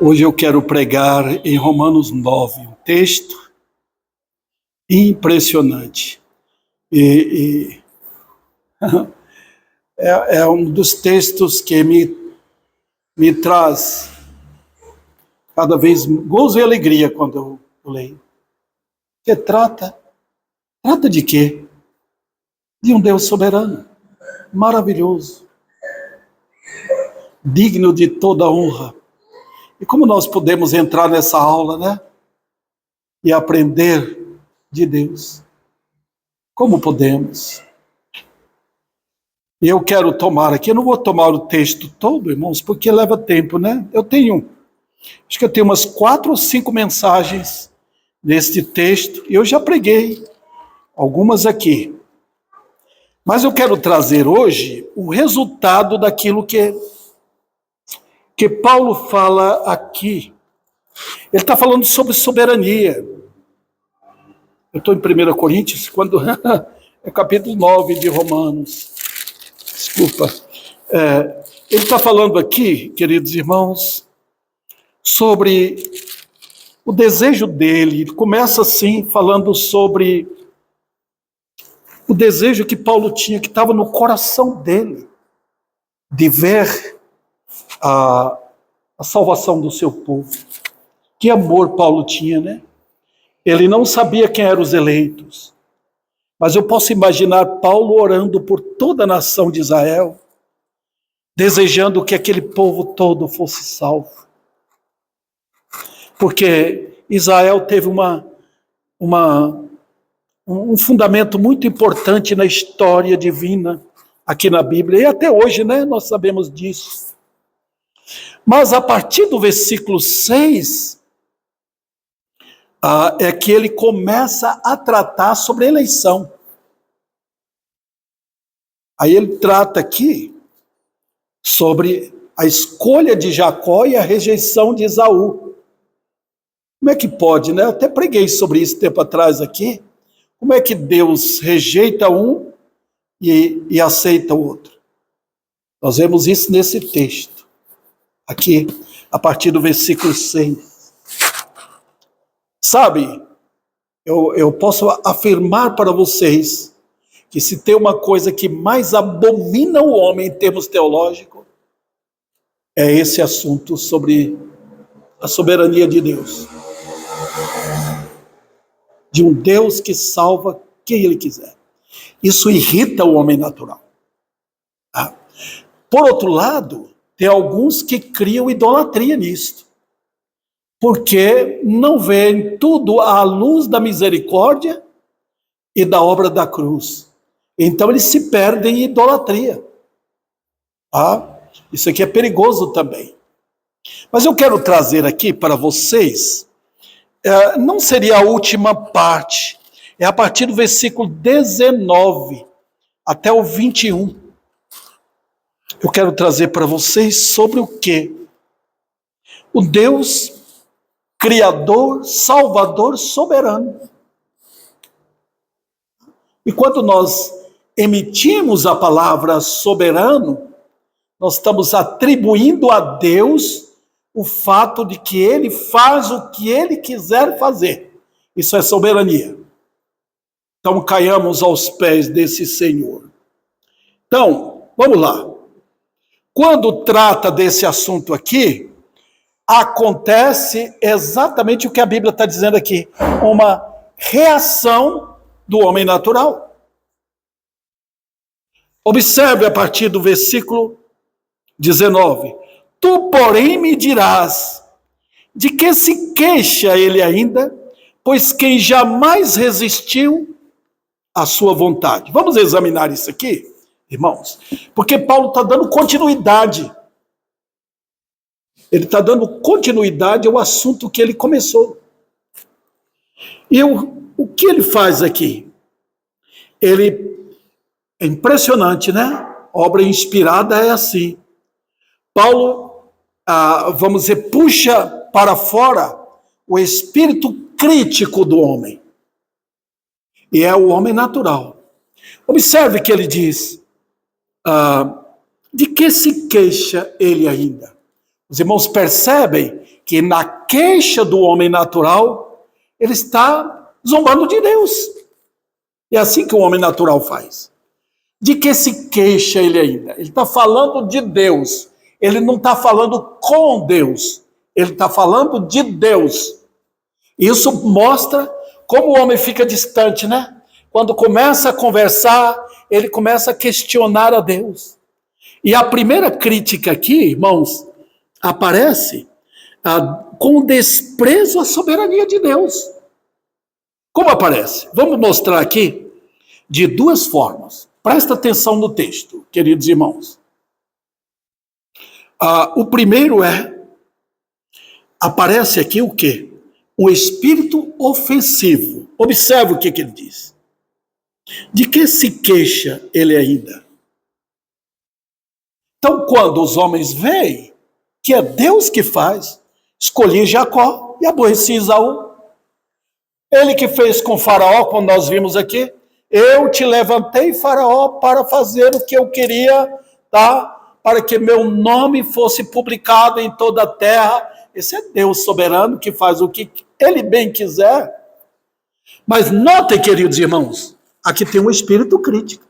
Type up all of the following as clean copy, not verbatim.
Hoje eu quero pregar em Romanos 9, um texto impressionante. É um dos textos que me traz cada vez gozo e alegria quando eu leio. Que trata de quê? De um Deus soberano, maravilhoso, digno de toda honra. E como nós podemos entrar nessa aula, né? E aprender de Deus? Como podemos? E eu quero tomar aqui, eu não vou tomar o texto todo, irmãos, porque leva tempo, né? Acho que eu tenho umas 4 ou 5 mensagens neste texto, e eu já preguei algumas aqui. Mas eu quero trazer hoje o resultado daquilo que Paulo fala aqui. Ele está falando sobre soberania. Eu estou em 1 Coríntios, quando é capítulo 9 de Romanos. Desculpa. Ele está falando aqui, queridos irmãos, sobre o desejo dele. Ele começa assim, falando sobre o desejo que Paulo tinha, que estava no coração dele, de ver a salvação do seu povo. Que amor Paulo tinha, né? Ele não sabia quem eram os eleitos, mas eu posso imaginar Paulo orando por toda a nação de Israel, desejando que aquele povo todo fosse salvo. Porque Israel teve um fundamento muito importante na história divina aqui na Bíblia, e até hoje, né, nós sabemos disso. Mas a partir do versículo 6, é que ele começa a tratar sobre a eleição. Aí ele trata aqui sobre a escolha de Jacó e a rejeição de Esaú. Como é que pode, né? Eu até preguei sobre isso tempo atrás aqui. Como é que Deus rejeita um e aceita o outro? Nós vemos isso nesse texto, aqui, a partir do versículo 6. Sabe, eu posso afirmar para vocês que se tem uma coisa que mais abomina o homem em termos teológicos, é esse assunto sobre a soberania de Deus. De um Deus que salva quem ele quiser. Isso irrita o homem natural. Por outro lado, tem alguns que criam idolatria nisto, porque não veem tudo à luz da misericórdia e da obra da cruz. Então eles se perdem em idolatria. Isso aqui é perigoso também. Mas eu quero trazer aqui para vocês, não seria a última parte, é a partir do versículo 19 até o 21. Eu quero trazer para vocês sobre o quê? O Deus Criador, Salvador, soberano. E quando nós emitimos a palavra soberano, nós estamos atribuindo a Deus o fato de que ele faz o que ele quiser fazer. Isso é soberania. Então, caiamos aos pés desse Senhor. Então, vamos lá. Quando trata desse assunto aqui, acontece exatamente o que a Bíblia está dizendo aqui, uma reação do homem natural. Observe a partir do versículo 19. Tu, porém, me dirás, de que se queixa ele ainda, pois quem jamais resistiu à sua vontade. Vamos examinar isso aqui, irmãos, porque Paulo está dando continuidade. Ele está dando continuidade ao assunto que ele começou. E o que ele faz aqui? É impressionante, né? Obra inspirada é assim. Paulo, vamos dizer, puxa para fora o espírito crítico do homem. E é o homem natural. Observe que ele diz, de que se queixa ele ainda? Os irmãos percebem que na queixa do homem natural, ele está zombando de Deus. É assim que o homem natural faz. De que se queixa ele ainda? Ele está falando de Deus. Ele não está falando com Deus. Ele está falando de Deus. Isso mostra como o homem fica distante, né? Quando começa a conversar, ele começa a questionar a Deus. E a primeira crítica aqui, irmãos, aparece com desprezo à soberania de Deus. Como aparece? Vamos mostrar aqui de duas formas. Presta atenção no texto, queridos irmãos. O primeiro aparece aqui o quê? O espírito ofensivo. Observe o que ele diz. De que se queixa ele ainda? Então, quando os homens veem que é Deus que faz, escolhi Jacó e aborreci Esaú. Ele que fez com Faraó, como nós vimos aqui, eu te levantei, Faraó, para fazer o que eu queria, tá? Para que meu nome fosse publicado em toda a terra. Esse é Deus soberano que faz o que ele bem quiser. Mas notem, queridos irmãos, aqui tem um espírito crítico.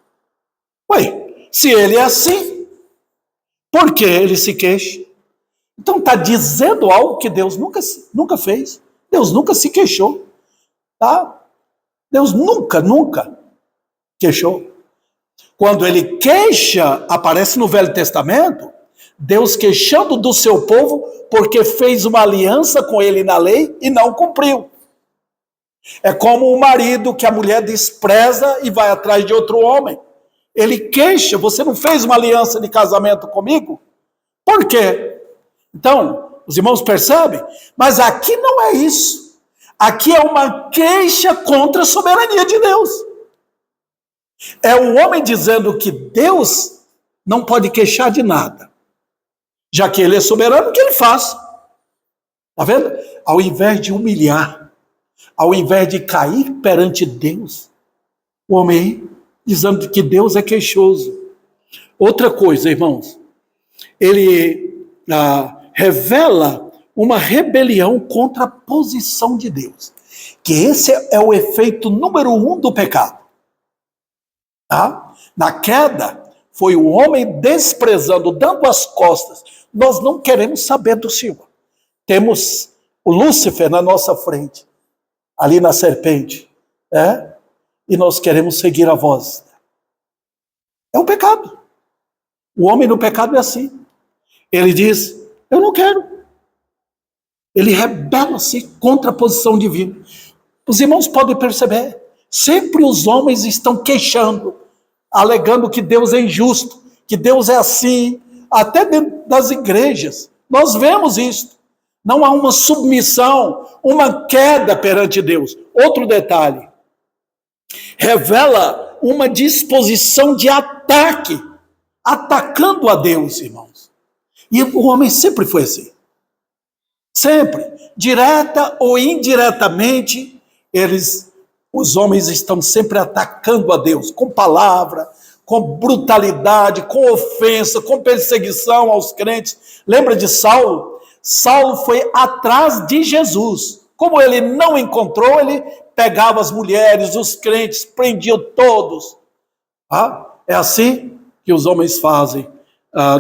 Ué, se ele é assim, por que ele se queixa? Então está dizendo algo que Deus nunca fez. Deus nunca se queixou. Tá? Deus nunca queixou. Quando ele queixa, aparece no Velho Testamento, Deus queixando do seu povo porque fez uma aliança com ele na lei e não cumpriu. É como um marido que a mulher despreza e vai atrás de outro homem. Ele queixa, você não fez uma aliança de casamento comigo? Por quê? Então, os irmãos percebem? Mas aqui não é isso. Aqui é uma queixa contra a soberania de Deus. É o homem dizendo que Deus não pode queixar de nada. Já que ele é soberano, o que ele faz? Está vendo? Ao invés de humilhar, ao invés de cair perante Deus, o homem dizendo que Deus é queixoso. Outra coisa, irmãos, ele revela uma rebelião contra a posição de Deus. Que esse é o efeito número 1 do pecado. Tá? Na queda, foi o homem desprezando, dando as costas. Nós não queremos saber do Senhor. Temos o Lúcifer na nossa frente, ali na serpente, e nós queremos seguir a voz. É um pecado. O homem no pecado é assim. Ele diz, eu não quero. Ele rebela-se contra a posição divina. Os irmãos podem perceber, sempre os homens estão queixando, alegando que Deus é injusto, que Deus é assim, até dentro das igrejas. Nós vemos isso. Não há uma submissão, uma queda perante Deus. Outro detalhe, revela uma disposição de ataque, atacando a Deus, irmãos. E o homem sempre foi assim. Sempre, direta ou indiretamente, os homens estão sempre atacando a Deus, com palavra, com brutalidade, com ofensa, com perseguição aos crentes. Lembra de Saulo? Saulo foi atrás de Jesus. Como ele não encontrou, ele pegava as mulheres, os crentes, prendia todos. É assim que os homens fazem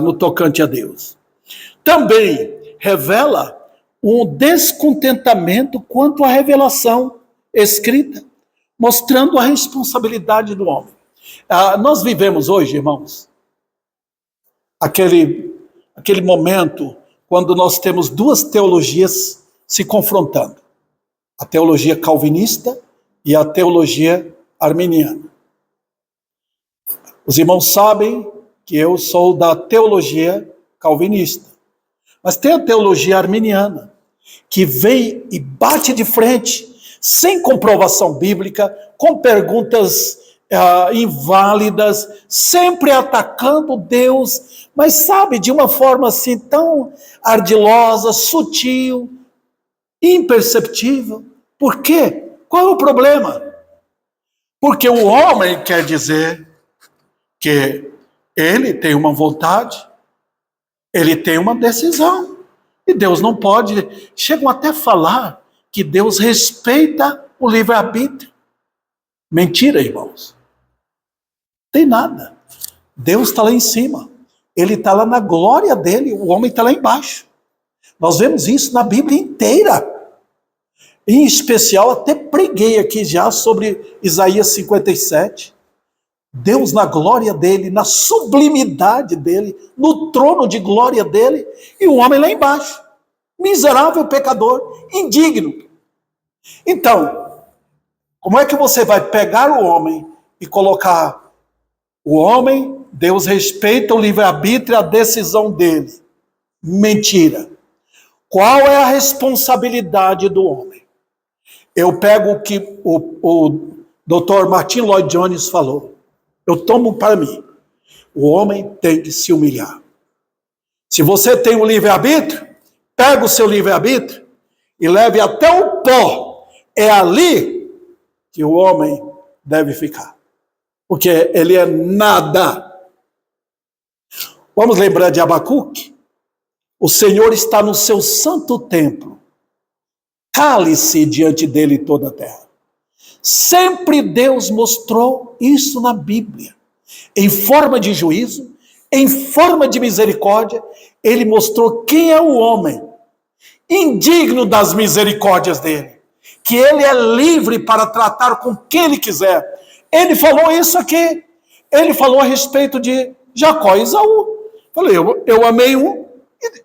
no tocante a Deus. Também revela um descontentamento quanto à revelação escrita, mostrando a responsabilidade do homem. Nós vivemos hoje, irmãos, aquele momento quando nós temos duas teologias se confrontando. A teologia calvinista e a teologia arminiana. Os irmãos sabem que eu sou da teologia calvinista. Mas tem a teologia arminiana, que vem e bate de frente, sem comprovação bíblica, com perguntas inválidas, sempre atacando Deus, mas sabe, de uma forma assim tão ardilosa, sutil, imperceptível. Por quê? Qual é o problema? Porque o homem quer dizer que ele tem uma vontade, ele tem uma decisão. E Deus não pode. Chegam até a falar que Deus respeita o livre-arbítrio. Mentira, irmãos. Tem nada. Deus está lá em cima. Ele está lá na glória dele, o homem está lá embaixo. Nós vemos isso na Bíblia inteira. Em especial, até preguei aqui já sobre Isaías 57. Deus na glória dele, na sublimidade dele, no trono de glória dele, e o homem lá embaixo. Miserável pecador, indigno. Então, como é que você vai pegar o homem e colocar o homem, Deus respeita o livre-arbítrio e a decisão dele? Mentira. Qual é a responsabilidade do homem? Eu pego o que o Dr. Martin Lloyd Jones falou. Eu tomo para mim. O homem tem que se humilhar. Se você tem o livre-arbítrio, pega o seu livre-arbítrio e leve até o pó. É ali que o homem deve ficar. Porque ele é nada. Vamos lembrar de Abacuque? O Senhor está no seu santo templo. Cale-se diante dele toda a terra. Sempre Deus mostrou isso na Bíblia. Em forma de juízo, em forma de misericórdia, ele mostrou quem é o homem, indigno das misericórdias dele, que ele é livre para tratar com quem ele quiser. Ele falou isso aqui. Ele falou a respeito de Jacó e Esaú. Falei, eu amei um e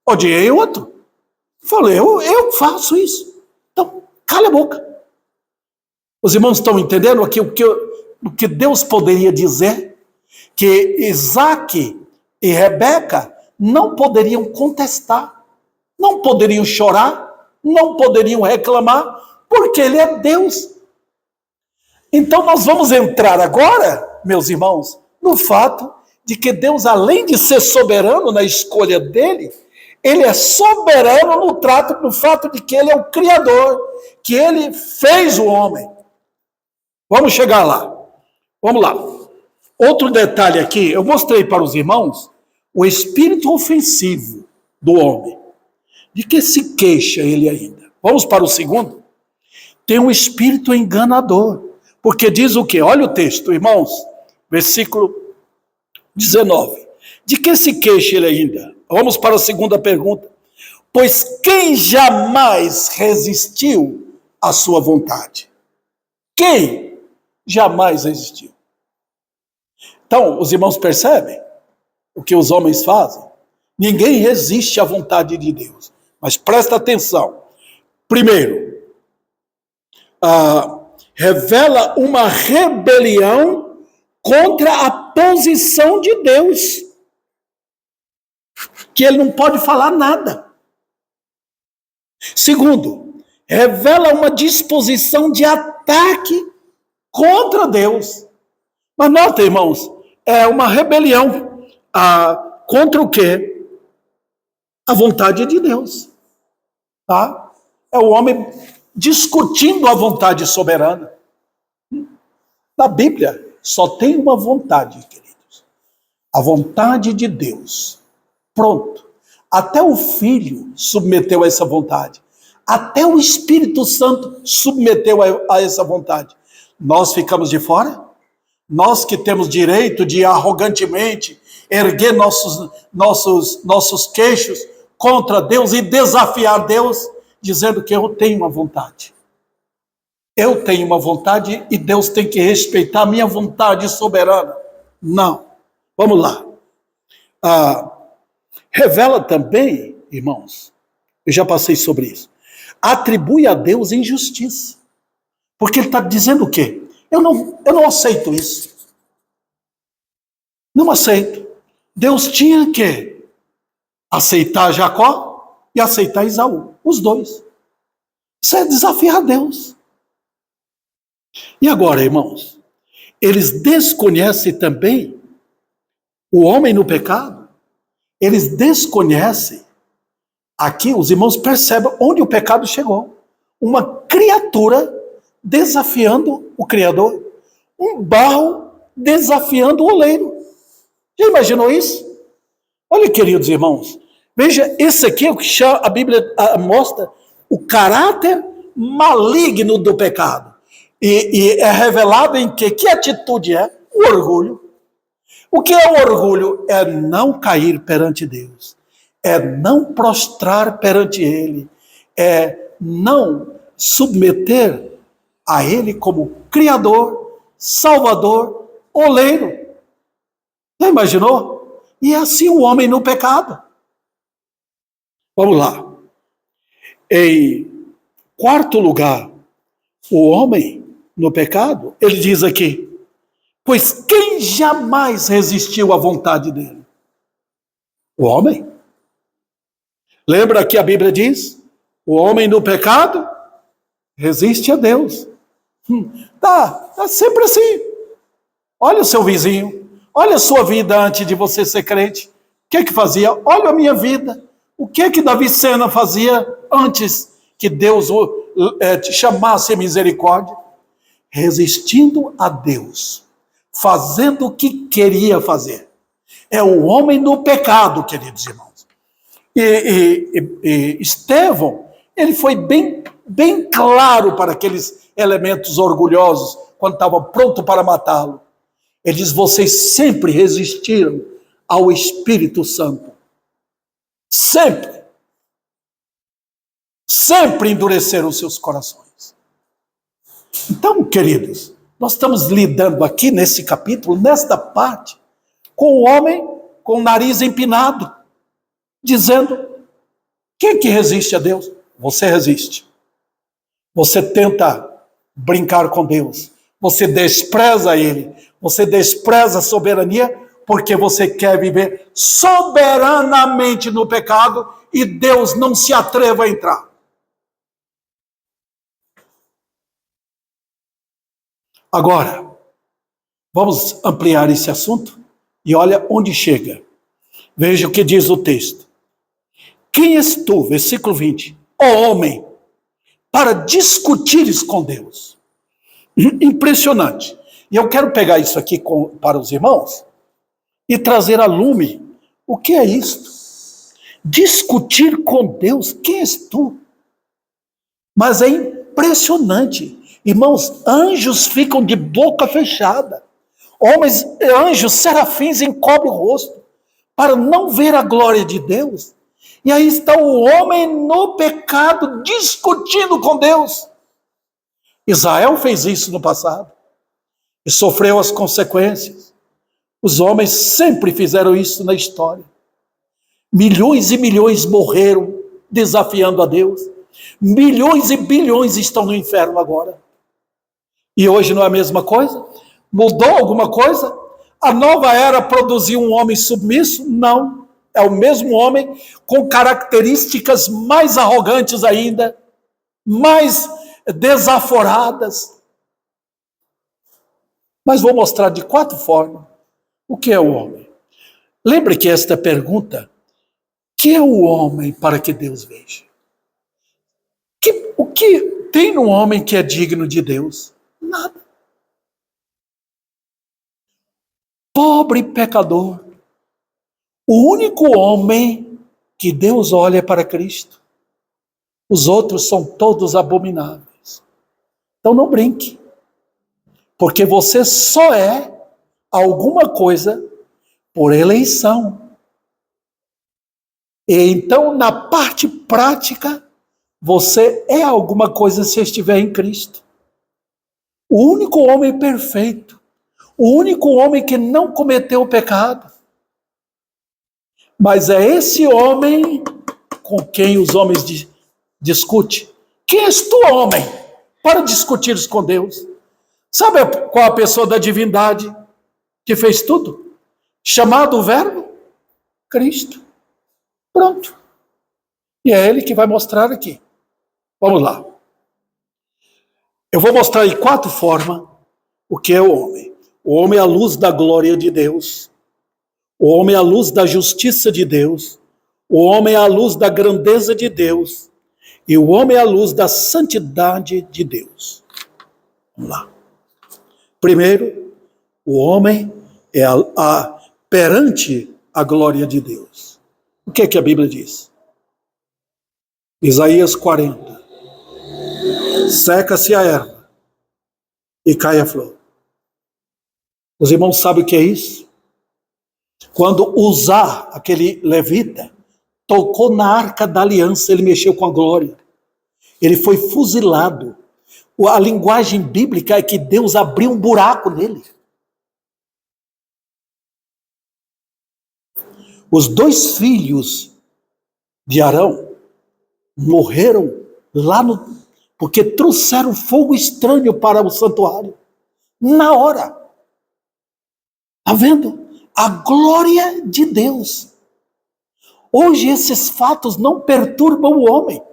odiei o outro. Falei, eu faço isso. Então, cala a boca. Os irmãos estão entendendo aqui o que Deus poderia dizer? Que Isaac e Rebeca não poderiam contestar, não poderiam chorar, não poderiam reclamar, porque ele é Deus. Então nós vamos entrar agora, meus irmãos, no fato de que Deus, além de ser soberano na escolha dele, ele é soberano no fato de que ele é o Criador, que ele fez o homem. Vamos chegar lá. Vamos lá. Outro detalhe aqui, eu mostrei para os irmãos o espírito ofensivo do homem. De que se queixa ele ainda? Vamos para o segundo. Tem um espírito enganador. Porque diz o quê? Olha o texto, irmãos. Versículo 19. De que se queixa ele ainda? Vamos para a segunda pergunta. Pois quem jamais resistiu à sua vontade? Quem jamais resistiu? Então, os irmãos percebem o que os homens fazem? Ninguém resiste à vontade de Deus. Mas presta atenção. Primeiro, revela uma rebelião contra a posição de Deus. Que ele não pode falar nada. Segundo, revela uma disposição de ataque contra Deus. Mas nota, irmãos, é uma rebelião contra o quê? A vontade de Deus. Tá? É o homem discutindo a vontade soberana. Na Bíblia, só tem uma vontade, queridos. A vontade de Deus. Pronto. Até o Filho submeteu a essa vontade. Até o Espírito Santo submeteu a essa vontade. Nós ficamos de fora? Nós que temos direito de arrogantemente erguer nossos queixos contra Deus e desafiar Deus, dizendo que eu tenho uma vontade. Eu tenho uma vontade e Deus tem que respeitar a minha vontade soberana. Não. Vamos lá. Revela também, irmãos, eu já passei sobre isso, atribui a Deus injustiça. Porque ele está dizendo o quê? Eu não aceito isso. Não aceito. Deus tinha que aceitar Jacó e aceitar Esaú. Os dois. Isso é desafiar Deus. E agora, irmãos, eles desconhecem também o homem no pecado. Eles desconhecem. Aqui os irmãos percebem onde o pecado chegou. Uma criatura desafiando o Criador. Um barro desafiando o oleiro. Já imaginou isso? Olha, queridos irmãos, Veja, esse aqui é o que a Bíblia mostra o caráter maligno do pecado. E é revelado em que atitude é? O orgulho. O que é o orgulho? É não cair perante Deus. É não prostrar perante Ele. É não submeter a Ele como Criador, Salvador, oleiro. Já imaginou? E é assim o homem no pecado. Vamos lá. Em quarto lugar, o homem no pecado, ele diz aqui, pois quem jamais resistiu à vontade dele? O homem. Lembra que a Bíblia diz? O homem no pecado resiste a Deus. Tá sempre assim. Olha o seu vizinho, olha a sua vida antes de você ser crente. O que fazia? Olha a minha vida. O que Davi Sena fazia antes que Deus te chamasse a misericórdia? Resistindo a Deus, fazendo o que queria fazer. É o homem no pecado, queridos irmãos. E Estevão, ele foi bem claro para aqueles elementos orgulhosos, quando estava pronto para matá-lo. Ele diz, vocês sempre resistiram ao Espírito Santo. Sempre. Sempre endureceram seus corações. Então, queridos, nós estamos lidando aqui nesse capítulo, nesta parte, com o homem com o nariz empinado, dizendo, quem que resiste a Deus? Você resiste. Você tenta brincar com Deus. Você despreza Ele. Você despreza a soberania porque você quer viver soberanamente no pecado e Deus não se atreva a entrar. Agora, vamos ampliar esse assunto e olha onde chega. Veja o que diz o texto. Quem és tu, versículo 20, ó homem, para discutires com Deus? Impressionante. E eu quero pegar isso aqui para os irmãos e trazer a lume. O que é isto? Discutir com Deus, quem és tu? Mas é impressionante. Irmãos, anjos ficam de boca fechada. Anjos, serafins encobrem o rosto para não ver a glória de Deus. E aí está o homem no pecado discutindo com Deus. Israel fez isso no passado e sofreu as consequências. Os homens sempre fizeram isso na história. Milhões e milhões morreram desafiando a Deus. Milhões e bilhões estão no inferno agora. E hoje não é a mesma coisa? Mudou alguma coisa? A nova era produziu um homem submisso? Não. É o mesmo homem com características mais arrogantes ainda, mais desaforadas. Mas vou mostrar de 4 formas o que é o homem. Lembre que esta pergunta, que é o homem para que Deus veja? O que tem no homem que é digno de Deus? Nada. Pobre pecador. O único homem que Deus olha é para Cristo. Os outros são todos abomináveis. Então não brinque. Porque você só é alguma coisa por eleição. E então, na parte prática, você é alguma coisa se estiver em Cristo. O único homem perfeito. O único homem que não cometeu pecado. Mas é esse homem com quem os homens discutem. Quem és tu, homem, para discutir com Deus? Sabe qual a pessoa da divindade que fez tudo? Chamado o Verbo? Cristo. Pronto. E é ele que vai mostrar aqui. Vamos lá. Eu vou mostrar em 4 formas o que é o homem. O homem é a luz da glória de Deus. O homem é a luz da justiça de Deus. O homem é a luz da grandeza de Deus. E o homem é a luz da santidade de Deus. Vamos lá. Primeiro, o homem é perante a glória de Deus. O que é que a Bíblia diz? Isaías 40. Seca-se a erva e cai a flor. Os irmãos sabem o que é isso? Quando Uzá, aquele levita, tocou na arca da aliança, ele mexeu com a glória. Ele foi fuzilado. A linguagem bíblica é que Deus abriu um buraco nele. Os 2 filhos de Arão morreram lá porque trouxeram fogo estranho para o santuário. Na hora. Está vendo? A glória de Deus. Hoje esses fatos não perturbam o homem.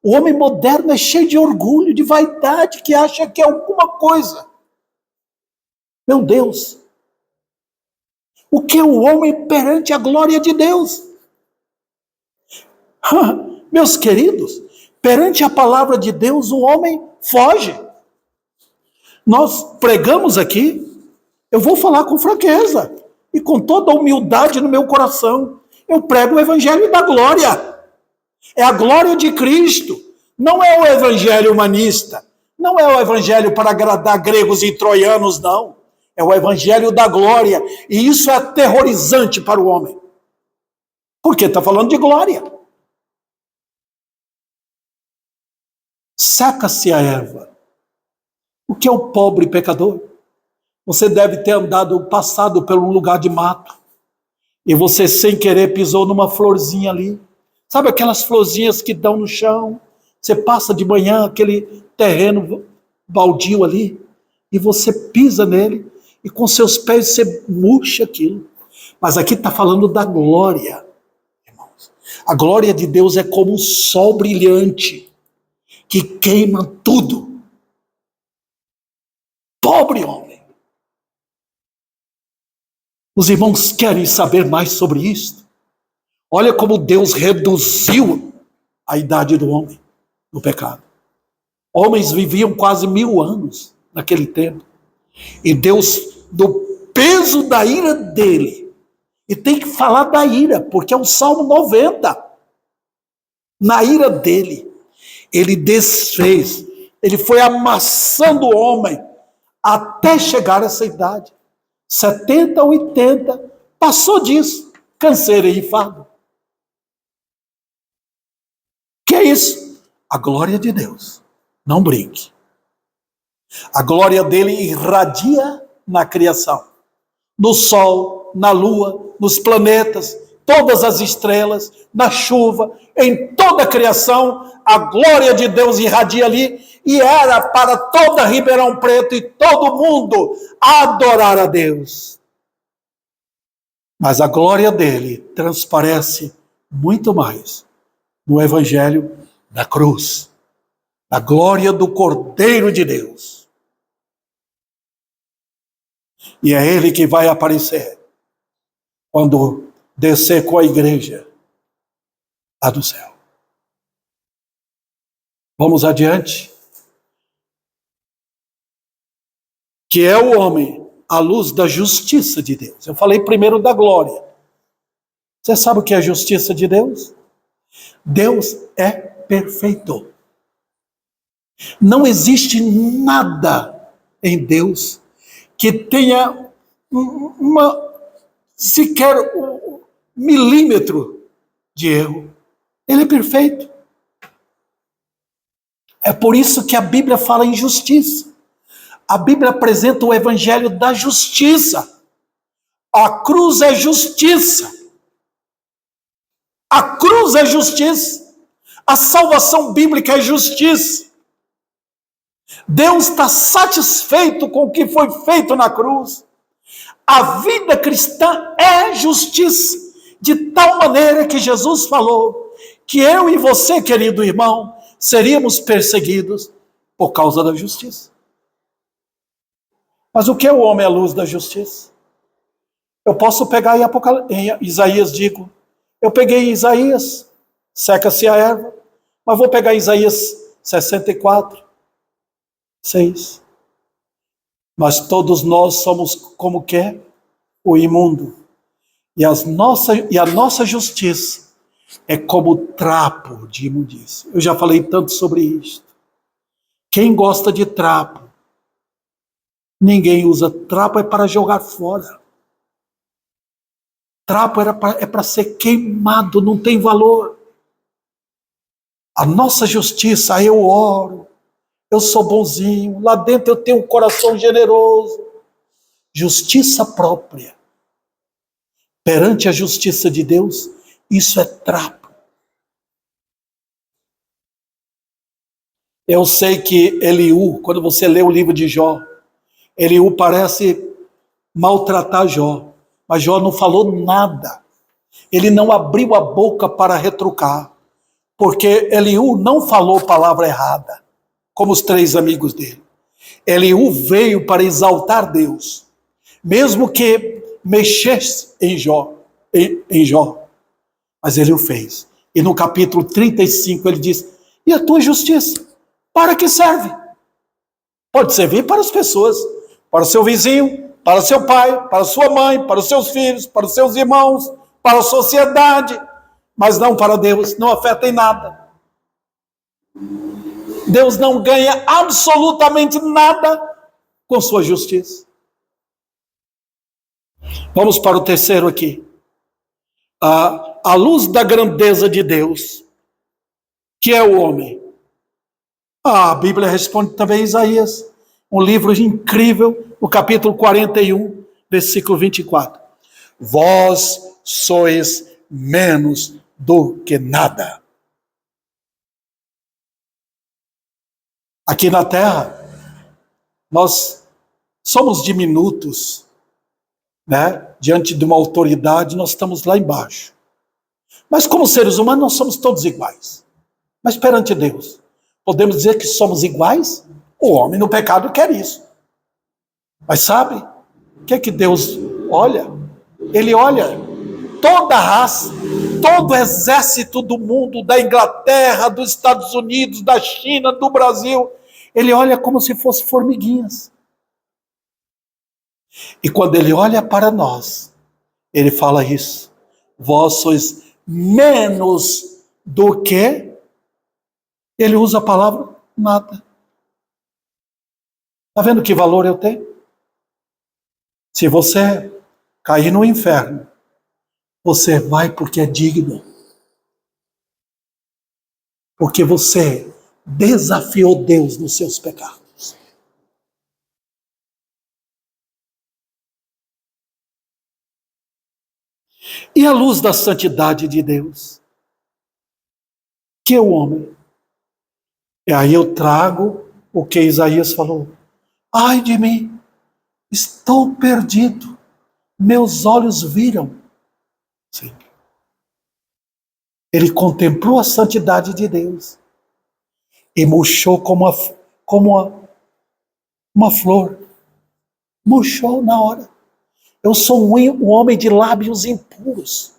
O homem moderno é cheio de orgulho, de vaidade, que acha que é alguma coisa. Meu Deus. O que é o homem perante a glória de Deus? Meus queridos, perante a palavra de Deus, o homem foge. Nós pregamos aqui, eu vou falar com franqueza e com toda a humildade no meu coração. Eu prego o evangelho da glória. É a glória de Cristo. Não é o evangelho humanista. Não é o evangelho para agradar gregos e troianos, não. É o evangelho da glória. E isso é aterrorizante para o homem. Porque está falando de glória. Seca-se a erva. O que é o pobre pecador? Você deve ter passado por um lugar de mato. E você, sem querer, pisou numa florzinha ali. Sabe aquelas florzinhas que dão no chão? Você passa de manhã, aquele terreno baldio ali, e você pisa nele, e com seus pés você murcha aquilo. Mas aqui está falando da glória, irmãos. A glória de Deus é como um sol brilhante, que queima tudo. Pobre homem. Os irmãos querem saber mais sobre isso? Olha como Deus reduziu a idade do homem no pecado. Homens viviam quase 1000 anos naquele tempo. E Deus, do peso da ira dele, e tem que falar da ira, porque é o Salmo 90. Na ira dele, ele desfez, ele foi amassando o homem até chegar a essa idade. 70, 80, passou disso, canseira e enfado. Que é isso? A glória de Deus. Não brinque. A glória dele irradia na criação. No sol, na lua, nos planetas, todas as estrelas, na chuva, em toda a criação, a glória de Deus irradia ali, e era para toda Ribeirão Preto e todo mundo adorar a Deus. Mas a glória dele transparece muito mais no evangelho da cruz, a glória do Cordeiro de Deus. E é ele que vai aparecer quando descer com a igreja lá do céu. Vamos adiante. Que é o homem à luz da justiça de Deus. Eu falei primeiro da glória. Você sabe o que é a justiça de Deus? Deus é perfeito. Não existe nada em Deus que tenha sequer um milímetro de erro. Ele é perfeito. É por isso que a Bíblia fala em justiça. A Bíblia apresenta o evangelho da justiça. A cruz é justiça. A cruz é justiça. A salvação bíblica é justiça. Deus está satisfeito com o que foi feito na cruz. A vida cristã é justiça. De tal maneira que Jesus falou que eu e você, querido irmão, seríamos perseguidos por causa da justiça. Mas o que é o homem à luz da justiça? Eu posso pegar em Isaías, eu peguei em Isaías, seca-se a erva, mas vou pegar Isaías 64, 6. Mas todos nós somos como que? O imundo. E a nossa justiça é como trapo de imundícia. Eu já falei tanto sobre isso. Quem gosta de trapo, ninguém usa. Trapo é para jogar fora. Trapo é para ser queimado, não tem valor. A nossa justiça, eu oro, eu sou bonzinho, lá dentro eu tenho um coração generoso. Justiça própria. Perante a justiça de Deus, isso é trapo. Eu sei que Eliú, quando você lê o livro de Jó, Eliú parece maltratar Jó, mas Jó não falou nada. Ele não abriu a boca para retrucar, porque Eliú não falou palavra errada, como os 3 amigos dele. Eliú veio para exaltar Deus, mesmo que mexesse em Jó, mas ele o fez. E no capítulo 35 ele diz: e a tua justiça? Para que serve? Pode servir para as pessoas, para o seu vizinho, para o seu pai, para a sua mãe, para os seus filhos, para os seus irmãos, para a sociedade, mas não para Deus, não afeta em nada. Deus não ganha absolutamente nada com sua justiça. Vamos para o terceiro aqui. A luz da grandeza de Deus, que é o homem. A Bíblia responde também a Isaías, um livro incrível, no capítulo 41, versículo 24. Vós sois menos do que nada. Aqui na terra, nós somos diminutos, né? Diante de uma autoridade, nós estamos lá embaixo. Mas como seres humanos, nós somos todos iguais. Mas perante Deus, podemos dizer que somos iguais? O homem no pecado quer isso. Mas sabe, o que é que Deus olha? Ele olha toda a raça, todo o exército do mundo, da Inglaterra, dos Estados Unidos, da China, do Brasil. Ele olha como se fossem formiguinhas. E quando ele olha para nós, ele fala isso. Vós sois menos do que... Ele usa a palavra nada. Está vendo que valor eu tenho? Se você cair no inferno, você vai porque é digno. Porque você desafiou Deus nos seus pecados. E a luz da santidade de Deus, que é o homem. E aí eu trago o que Isaías falou. Ai de mim, estou perdido, meus olhos viram. Sim. Ele contemplou a santidade de Deus e murchou como uma flor. Murchou na hora. Eu sou um homem de lábios impuros.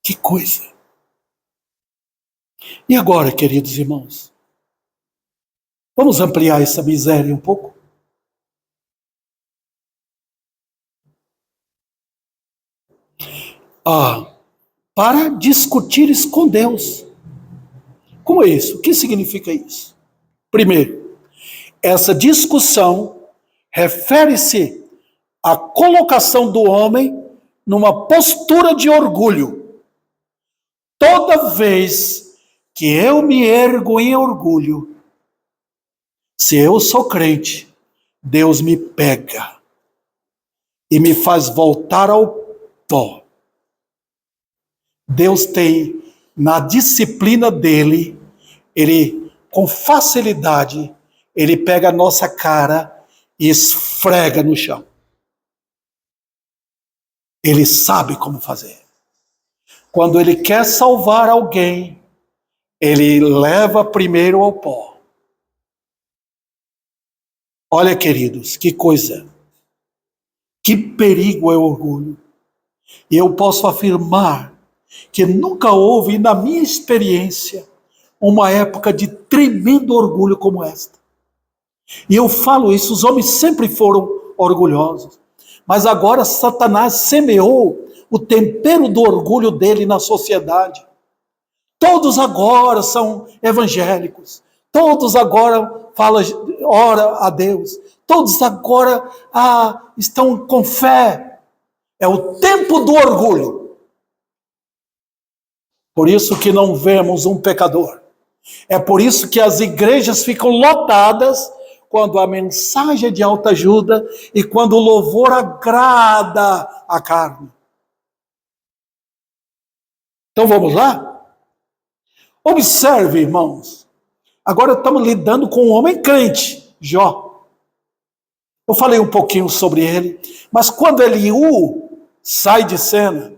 Que coisa! E agora, queridos irmãos? Vamos ampliar essa miséria um pouco? Para discutires com Deus. Como é isso? O que significa isso? Primeiro, essa discussão refere-se à colocação do homem numa postura de orgulho. Toda vez que eu me ergo em orgulho, se eu sou crente, Deus me pega e me faz voltar ao pó. Deus tem, na disciplina dele, ele, com facilidade, ele pega a nossa cara e esfrega no chão. Ele sabe como fazer. Quando ele quer salvar alguém, ele leva primeiro ao pó. Olha, queridos, que coisa. Que perigo é o orgulho. E eu posso afirmar que nunca houve, na minha experiência, uma época de tremendo orgulho como esta. E eu falo isso, os homens sempre foram orgulhosos. Mas agora Satanás semeou o tempero do orgulho dele na sociedade. Todos agora são evangélicos. Todos agora ora a Deus. Todos agora estão com fé. É o tempo do orgulho. Por isso que não vemos um pecador. É por isso que as igrejas ficam lotadas quando a mensagem é de autoajuda e quando o louvor agrada a carne. Então vamos lá? Observe, irmãos. Agora estamos lidando com um homem crente, Jó. Eu falei um pouquinho sobre ele, mas quando Eliú sai de cena,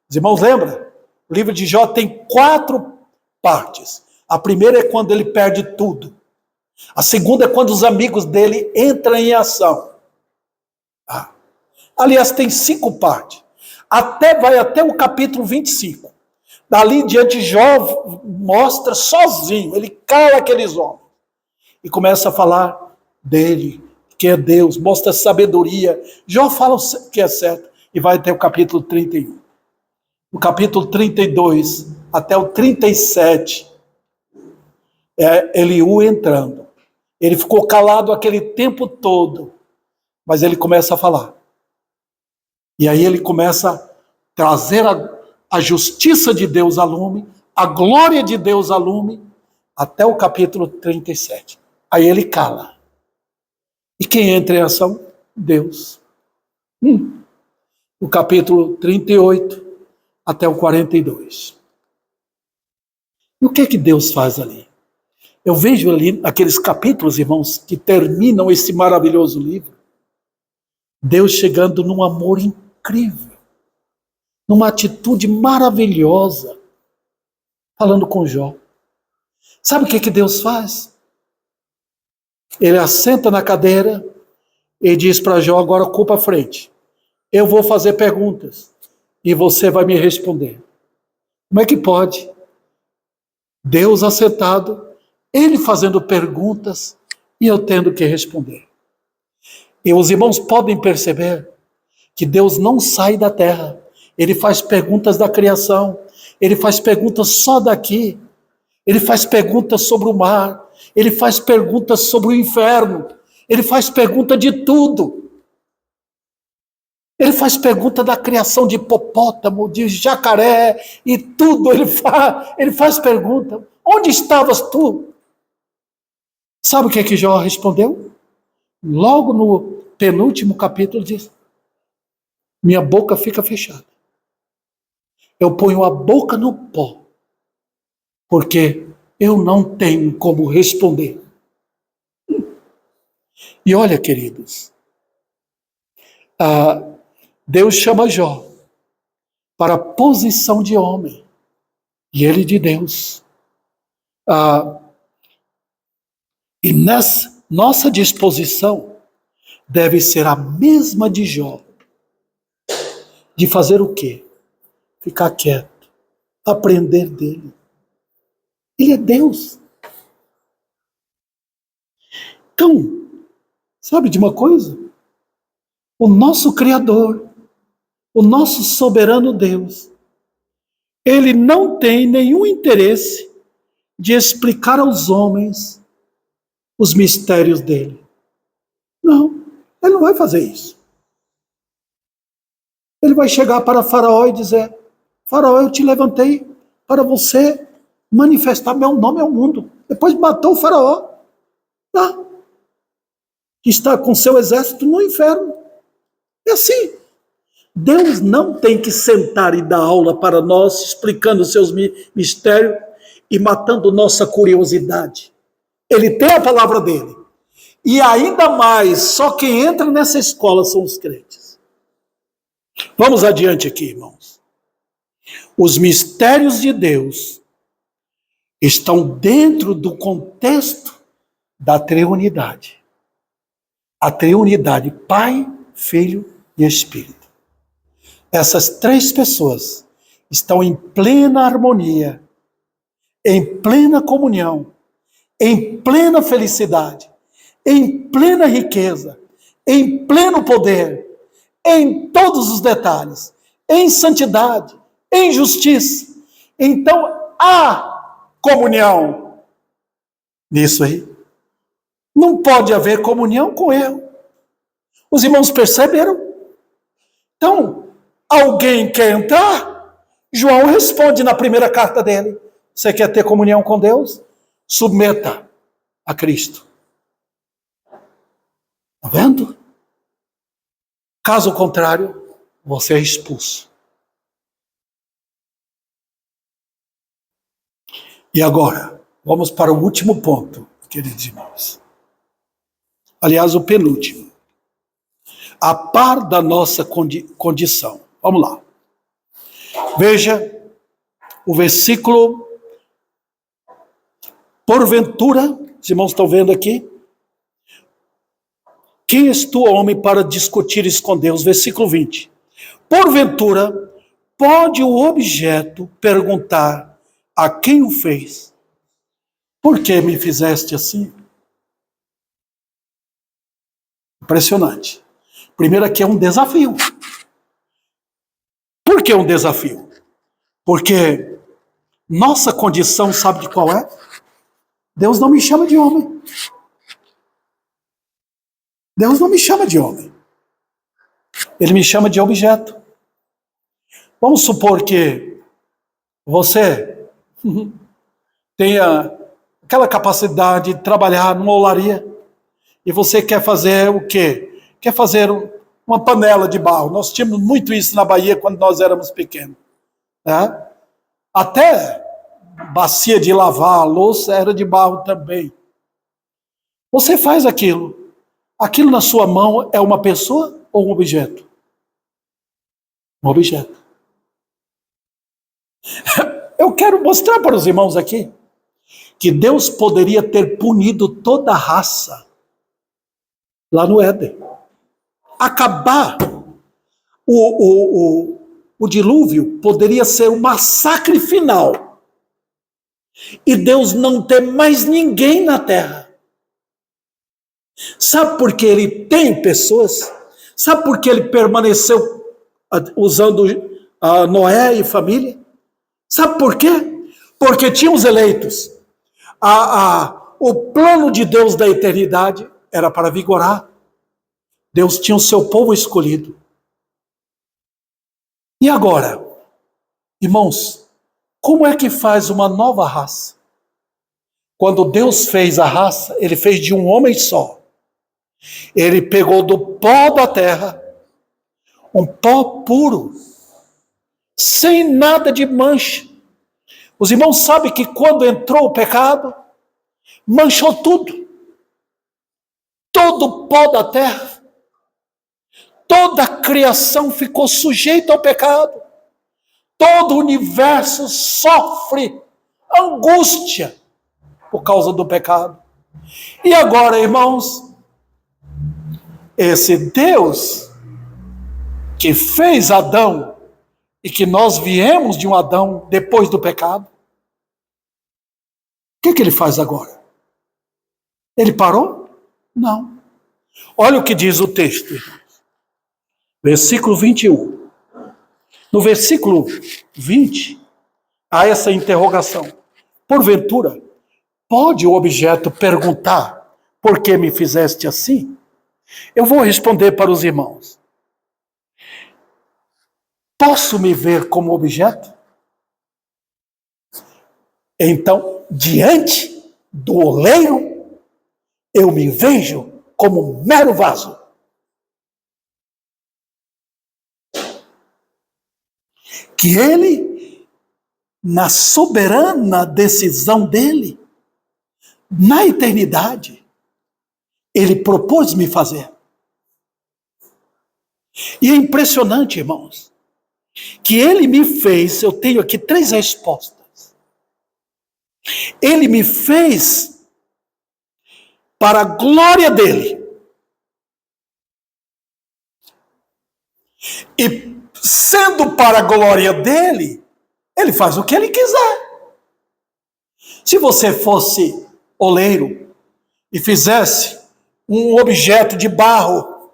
os irmãos lembram? O livro de Jó tem 4 partes. A primeira é quando ele perde tudo. A segunda é quando os amigos dele entram em ação. Aliás, tem 5 partes. Vai até o capítulo 25. Dali em diante, Jó mostra sozinho, ele cala aqueles homens. E começa a falar dele, que é Deus, mostra sabedoria. Jó fala o que é certo. E vai até o capítulo 31. No capítulo 32 até o 37, é Eliú entrando. Ele ficou calado aquele tempo todo, mas ele começa a falar. E aí ele começa a trazer a justiça de Deus a lume, a glória de Deus a lume, até o capítulo 37. Aí ele cala. E quem entra em ação? Deus. O capítulo 38 até o 42. E o que é que Deus faz ali? Eu vejo ali aqueles capítulos, irmãos, que terminam esse maravilhoso livro. Deus chegando num amor incrível, numa atitude maravilhosa, falando com Jó. Sabe o que Deus faz? Ele assenta na cadeira e diz para Jó: agora ocupa a frente. Eu vou fazer perguntas e você vai me responder. Como é que pode? Deus assentado, ele fazendo perguntas e eu tendo que responder. E os irmãos podem perceber que Deus não sai da terra. Ele faz perguntas da criação. Ele faz perguntas só daqui. Ele faz perguntas sobre o mar. Ele faz perguntas sobre o inferno. Ele faz pergunta de tudo. Ele faz pergunta da criação de hipopótamo, de jacaré e tudo. Ele faz pergunta. Onde estavas tu? Sabe o que Jó respondeu? Logo no penúltimo capítulo diz: minha boca fica fechada. Eu ponho a boca no pó, porque eu não tenho como responder. E olha, queridos, Deus chama Jó para a posição de homem, e ele de Deus. E nessa nossa disposição deve ser a mesma de Jó. De fazer o quê? Ficar quieto, aprender dele. Ele é Deus. Então, sabe de uma coisa? O nosso Criador, o nosso soberano Deus, ele não tem nenhum interesse de explicar aos homens os mistérios dele. Não, ele não vai fazer isso. Ele vai chegar para Faraó e dizer: Faraó, eu te levantei para você manifestar meu nome ao mundo. Depois matou o Faraó. Que está com seu exército no inferno. É assim. Deus não tem que sentar e dar aula para nós, explicando seus mistérios e matando nossa curiosidade. Ele tem a palavra dele. E ainda mais, só quem entra nessa escola são os crentes. Vamos adiante aqui, irmãos. Os mistérios de Deus estão dentro do contexto da triunidade. A triunidade, Pai, Filho e Espírito. Essas 3 pessoas estão em plena harmonia, em plena comunhão, em plena felicidade, em plena riqueza, em pleno poder, em todos os detalhes, em santidade, em justiça. Então há comunhão nisso aí. Não pode haver comunhão com erro. Os irmãos perceberam? Então, alguém quer entrar? João responde na primeira carta dele. Você quer ter comunhão com Deus? Submeta a Cristo. Está vendo? Caso contrário, você é expulso. E agora, vamos para o último ponto, queridos irmãos. Aliás, o penúltimo. A par da nossa condição. Vamos lá. Veja o versículo. Porventura, os irmãos estão vendo aqui? Quem és tu, homem, para discutires com Deus? Versículo 20. Porventura, pode o objeto perguntar a quem o fez: por que me fizeste assim? Impressionante. Primeiro aqui é um desafio. Por que um desafio? Porque nossa condição, sabe de qual é? Deus não me chama de homem. Deus não me chama de homem. Ele me chama de objeto. Vamos supor que você tenha aquela capacidade de trabalhar numa olaria e você quer fazer o quê? Quer fazer uma panela de barro. Nós tínhamos muito isso na Bahia quando nós éramos pequenos. Né? Até bacia de lavar a louça era de barro também. Você faz aquilo. Aquilo na sua mão é uma pessoa ou um objeto? Um objeto. Eu quero mostrar para os irmãos aqui que Deus poderia ter punido toda a raça lá no Éden. Acabar o dilúvio poderia ser um massacre final. E Deus não ter mais ninguém na terra. Sabe por que ele tem pessoas? Sabe por que ele permaneceu usando Noé e família? Sabe por quê? Porque tinha os eleitos. O plano de Deus da eternidade era para vigorar. Deus tinha o seu povo escolhido. E agora, irmãos, como é que faz uma nova raça? Quando Deus fez a raça, ele fez de um homem só. Ele pegou do pó da terra, um pó puro, sem nada de mancha. Os irmãos sabem que quando entrou o pecado, manchou tudo. Todo o pó da terra, toda a criação ficou sujeita ao pecado. Todo o universo sofre angústia por causa do pecado. E agora, irmãos, esse Deus que fez Adão e que nós viemos de um Adão depois do pecado, o que ele faz agora? Ele parou? Não. Olha o que diz o texto, irmãos. Versículo 21. No versículo 20, há essa interrogação. Porventura, pode o objeto perguntar: por que me fizeste assim? Eu vou responder para os irmãos. Posso me ver como objeto? Então, diante do oleiro, eu me vejo como um mero vaso. Que ele, na soberana decisão dele, na eternidade, ele propôs me fazer. E é impressionante, irmãos, que ele me fez, eu tenho aqui 3 respostas. Ele me fez para a glória dele. E sendo para a glória dele, ele faz o que ele quiser. Se você fosse oleiro e fizesse um objeto de barro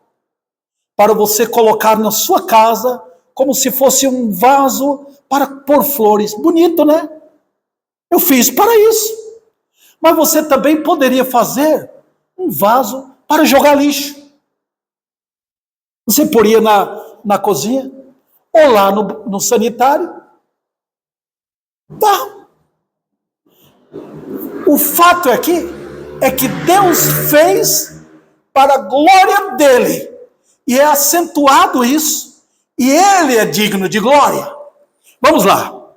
para você colocar na sua casa, como se fosse um vaso para pôr flores. Bonito, né? Eu fiz para isso. Mas você também poderia fazer um vaso para jogar lixo. Você poria na cozinha, ou lá no sanitário. Tá. O fato é que Deus fez para a glória dele. E é acentuado isso. E ele é digno de glória. Vamos lá.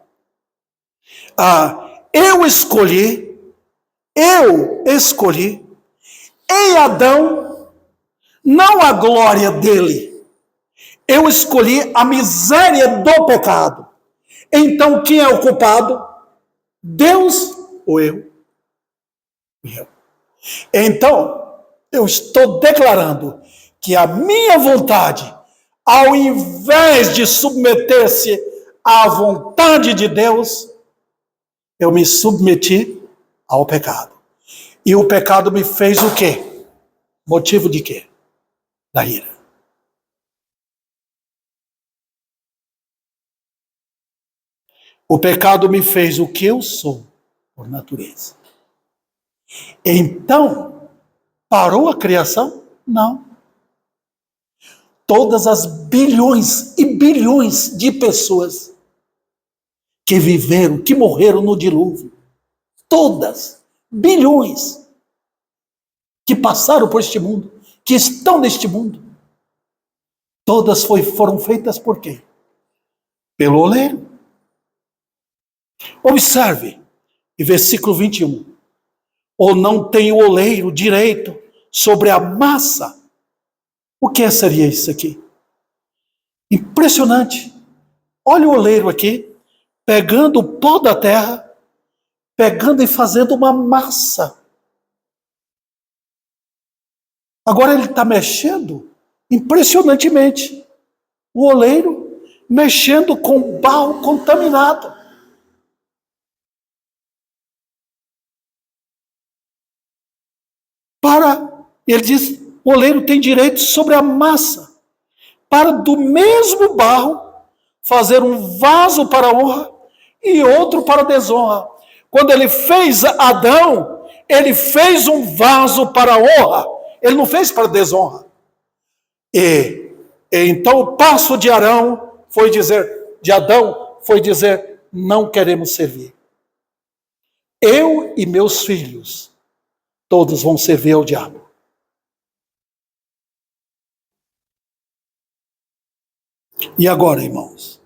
Eu escolhi em Adão, não a glória dele. Eu escolhi a miséria do pecado. Então, quem é o culpado? Deus ou eu? Eu. Então, eu estou declarando que a minha vontade, ao invés de submeter-se à vontade de Deus, eu me submeti ao pecado. E o pecado me fez o quê? Motivo de quê? Da ira. O pecado me fez o que eu sou, por natureza. Então, parou a criação? Não. Todas as bilhões e bilhões de pessoas que viveram, que morreram no dilúvio, todas, bilhões, que passaram por este mundo, que estão neste mundo, todas foram feitas por quê? Pelo oleiro. Observe, em versículo 21, ou não tem o oleiro direito sobre a massa. O que seria isso aqui? Impressionante. Olha o oleiro aqui, pegando o pó da terra, pegando e fazendo uma massa. Agora ele está mexendo impressionantemente. O oleiro mexendo com barro contaminado. Ele diz, o oleiro tem direito sobre a massa, para do mesmo barro fazer um vaso para a honra e outro para a desonra. Quando ele fez Adão, ele fez um vaso para a honra, ele não fez para a desonra. E então o passo de Adão foi dizer, não queremos servir. Eu e meus filhos, todos vão servir ao diabo. E agora, irmãos?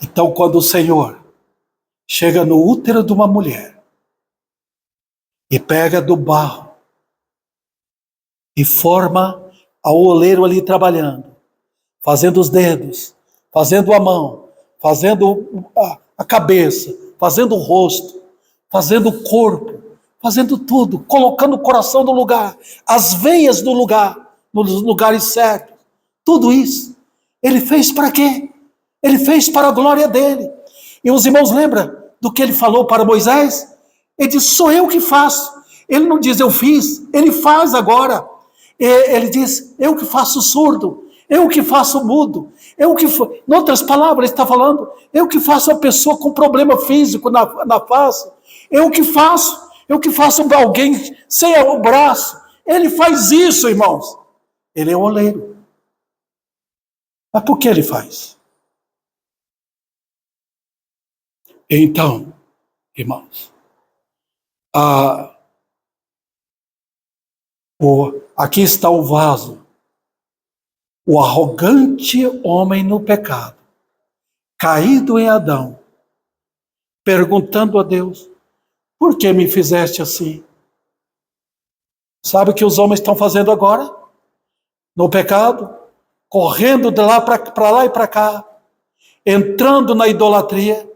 Então, quando o Senhor chega no útero de uma mulher e pega do barro e forma ao oleiro ali trabalhando, fazendo os dedos, fazendo a mão, fazendo a cabeça, fazendo o rosto, fazendo o corpo, fazendo tudo, colocando o coração no lugar, as veias no lugar, nos lugares certos, tudo isso, ele fez para quê? Ele fez para a glória dele. E os irmãos lembram do que ele falou para Moisés? Ele diz, sou eu que faço. Ele não diz, eu fiz, ele faz agora. Ele diz, eu que faço surdo, eu que faço mudo, em outras palavras, ele está falando, eu que faço a pessoa com problema físico na face, eu que faço alguém sem o braço. Ele faz isso, irmãos. Ele é o oleiro. Mas por que ele faz? Então, irmãos, aqui está o vaso. O arrogante homem no pecado, caído em Adão, perguntando a Deus, por que me fizeste assim? Sabe o que os homens estão fazendo agora? No pecado, correndo de lá para lá e para cá, entrando na idolatria,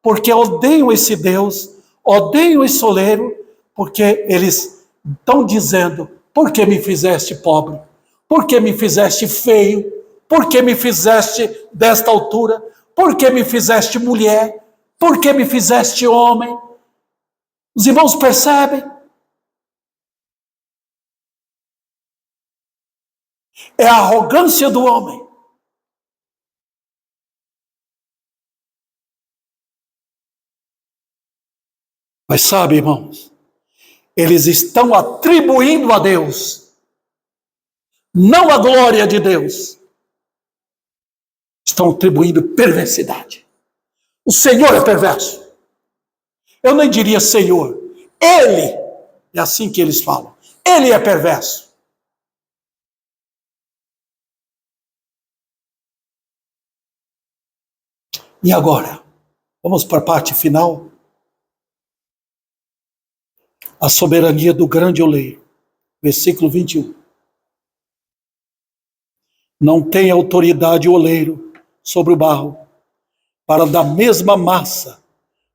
porque odeiam esse Deus, odeiam esse oleiro, porque eles estão dizendo, por que me fizeste pobre? Por que me fizeste feio? Por que me fizeste desta altura? Por que me fizeste mulher? Por que me fizeste homem? Os irmãos percebem? é a arrogância do homem. Mas sabe, irmãos, eles estão atribuindo a Deus, não a glória de Deus, estão atribuindo perversidade. O Senhor é perverso. Eu nem diria Senhor, Ele, é assim que eles falam, Ele é perverso. E agora, vamos para a parte final. A soberania do grande oleiro. Versículo 21. Não tem autoridade o oleiro sobre o barro, para da mesma massa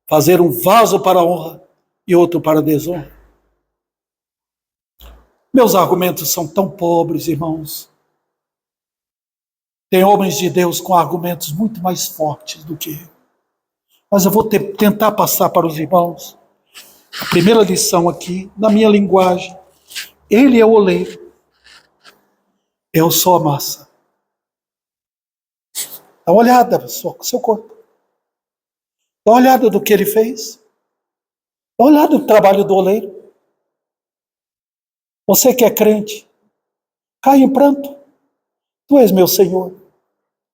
fazer um vaso para a honra e outro para a desonra. Meus argumentos são tão pobres, irmãos. Tem homens de Deus com argumentos muito mais fortes do que eu. Mas eu vou tentar passar para os irmãos a primeira lição aqui, na minha linguagem. Ele é o oleiro, eu sou a massa. Dá uma olhada no seu corpo. Dá uma olhada do que ele fez. Dá uma olhada no trabalho do oleiro. Você que é crente, cai em pranto. Tu és meu Senhor.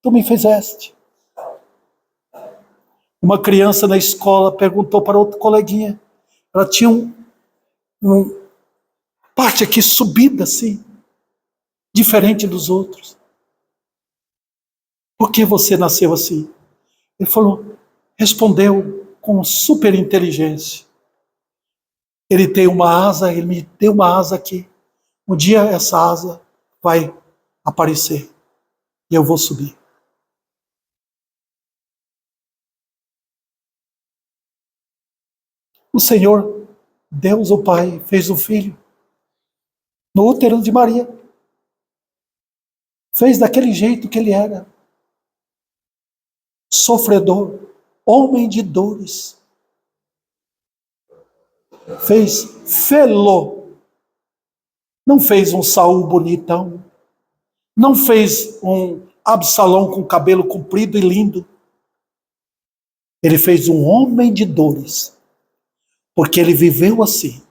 Tu me fizeste. Uma criança na escola perguntou para outro coleguinha. Ela tinha um parte aqui subida assim, diferente dos outros. Por que você nasceu assim? Ele respondeu com super inteligência. Ele tem uma asa, ele me deu uma asa aqui. Um dia essa asa vai aparecer e eu vou subir. O Senhor, Deus o Pai, fez um filho no útero de Maria. Fez daquele jeito que ele era. Sofredor, homem de dores. Fez Felô. Não fez um Saul bonitão. Não fez um Absalão com cabelo comprido e lindo. Ele fez um homem de dores. Porque ele viveu assim,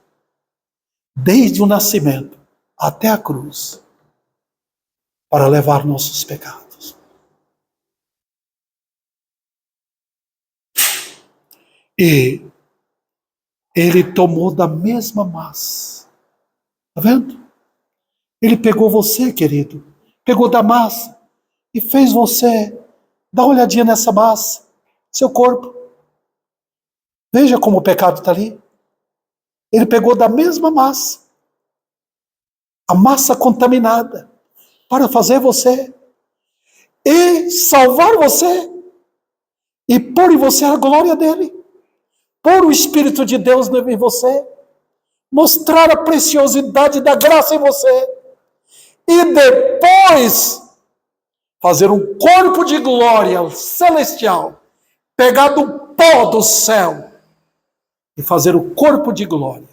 desde o nascimento até a cruz, para levar nossos pecados. E ele tomou da mesma massa. Está vendo? Ele pegou você, querido, pegou da massa e fez você dar uma olhadinha nessa massa, seu corpo. Veja como o pecado está ali. Ele pegou da mesma massa, a massa contaminada, para fazer você e salvar você e pôr em você a glória dele, pôr o Espírito de Deus em você, mostrar a preciosidade da graça em você e depois fazer um corpo de glória celestial, pegar do pó do céu e fazer o corpo de glória.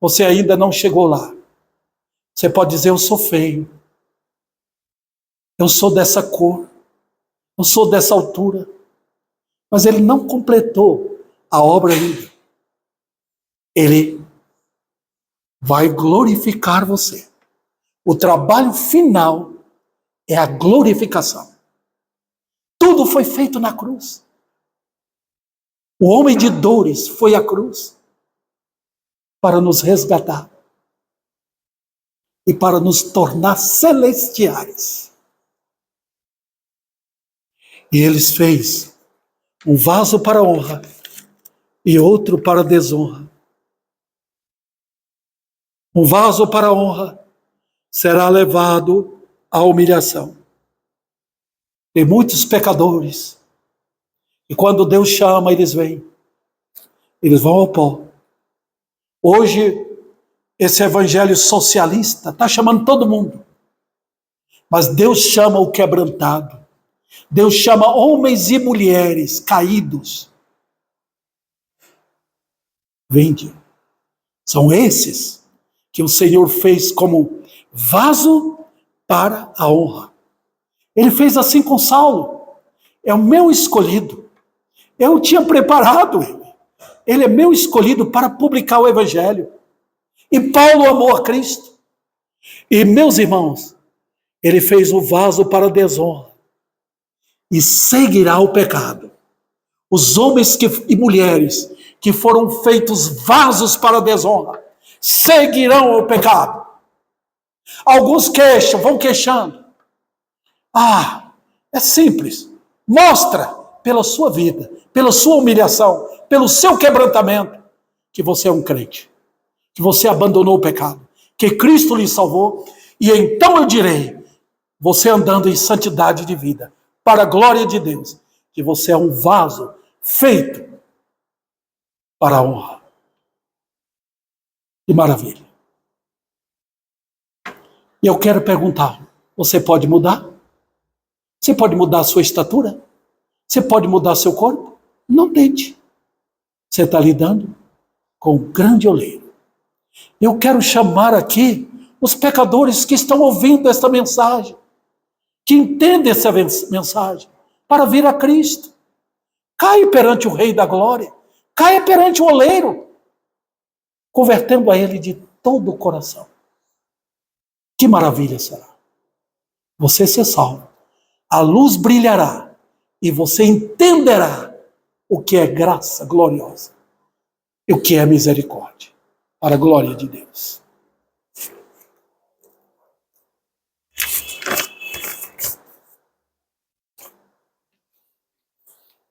Você ainda não chegou lá. Você pode dizer, eu sou feio. Eu sou dessa cor. Eu sou dessa altura. Mas ele não completou a obra ainda. Ele vai glorificar você. O trabalho final é a glorificação. Tudo foi feito na cruz. O homem de dores foi à cruz para nos resgatar e para nos tornar celestiais. E eles fez um vaso para a honra e outro para a desonra. Um vaso para a honra será levado à humilhação. Tem muitos pecadores e quando Deus chama, eles vêm. Eles vão ao pó. Hoje, esse evangelho socialista está chamando todo mundo. Mas Deus chama o quebrantado. Deus chama homens e mulheres caídos. Vinde. São esses que o Senhor fez como vaso para a honra. Ele fez assim com Saulo. É o meu escolhido. Eu tinha preparado ele. Ele é meu escolhido para publicar o evangelho. E Paulo amou a Cristo. E, meus irmãos, ele fez o vaso para a desonra. E seguirá o pecado. Os homens e mulheres que foram feitos vasos para a desonra, seguirão o pecado. Alguns queixam, vão queixando. É simples. Mostra pela sua vida, pela sua humilhação, pelo seu quebrantamento, que você é um crente, que você abandonou o pecado, que Cristo lhe salvou, e então eu direi, você andando em santidade de vida, para a glória de Deus, que você é um vaso feito para a honra. Que maravilha. E eu quero perguntar, você pode mudar? Você pode mudar a sua estatura? Você pode mudar seu corpo? Não tente. Você está lidando com um grande oleiro. Eu quero chamar aqui os pecadores que estão ouvindo esta mensagem, que entendem essa mensagem, para vir a Cristo. Caia perante o Rei da Glória. Caia perante o oleiro, convertendo a Ele de todo o coração. Que maravilha será. Você ser salvo. A luz brilhará e você entenderá o que é graça gloriosa e o que é misericórdia, para a glória de Deus.